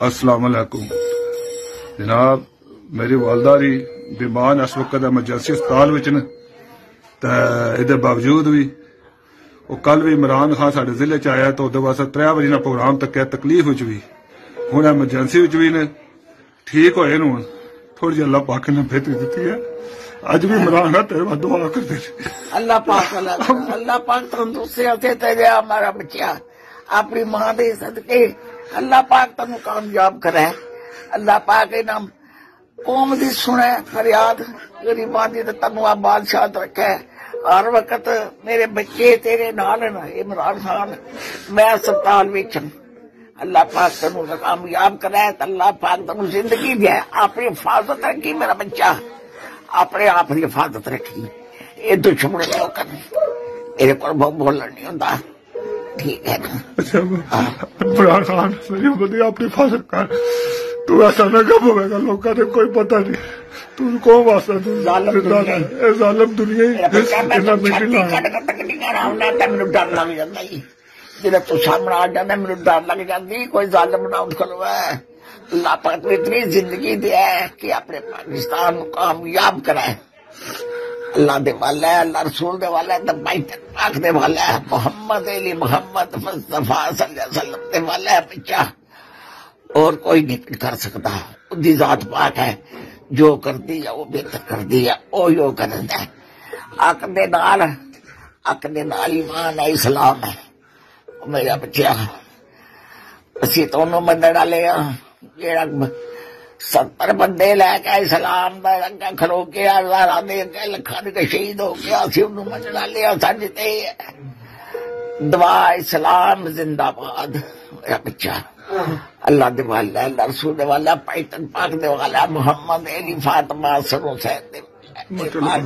السلام علیکم جناب، میری والدہ بیمار اس وقت ایمرجنسی اسپتال یہ باوجود بھی وہ کل بھی عمران خان سارے ضلع آیا تو واسطے 3 بجے پروگرام تک تکلیف بھی ہوں ایمرجنسی بھی نے ٹھیک ہوئے ہوں تھوڑی جی اللہ پاک نے بہتری دیتی ہے. اج بھی عمران خان تیرے بعد دعا کرتے اللہ پاک تندرستی تیرے ہمارا بچہ اپنی ماں دے صدقے اللہ پاک تنو کامیاب کرے. اللہ پاک انہاں قوم دی سنے فریاد غریباں دی تے تنو بادشاہ رکھے. ہر وقت میرے بچے تیرے نال ہیں عمران خان. میں اسپتال وچ اللہ پاک تنو کامیاب کرے. اللہ پاک تنو زندگی دے اپنی حفاظت رکھی. میرا بچہ اپنے آپ کی حفاظت رکھی. یہ دشمن لوگ میرے کو بولنا نہیں ہوتا. ٹھیک ہے عمران خان میری بدی اپنی حفاظت کر. تو ایسا نہ کب ہوئے گا لوگوں نے کوئی پتہ نہیں. تو کون واسطہ ظالم دنیا ڈر لگ جاتا جب تو سامنے آ جانا میرے ڈر لگ جاتی. کوئی ظالم نہ کھلو ہے. اللہ پاک نے اتنی زندگی دیا ہے کہ اپنے پاکستان کو کامیاب کرائے. اللہ دے والا ہے, اللہ رسول دے والا ہے, بیت پاک دے والا ہے, محمد علی محمد مصطفیٰ صلی اللہ علیہ وسلم دے والا ہے بچہ. اور کوئی نہیں کر سکتا. دی ذات پاک ہے, جو کر دی ہے وہ بہتر کر دی ہے, وہ یو کرتا ہے. حق دے نال ایمان ہے, اسلام ہے. میرا بچہ اسی تو انہوں بندے ڈالے جیڑا 70 بندے لے کے اسلام دا اگے کھلو کے ہزاراں دے کے لکھاں دے شہید ہو گیا. اسی انہوں بندے ڈالے ساڈے تے دعا اسلام زندہ باد. میرا بچہ اللہ دے والا, اللہ رسول دے والا, پیٹن پاک دے والا, محمد علی فاطمہ حسن حسین دے والا.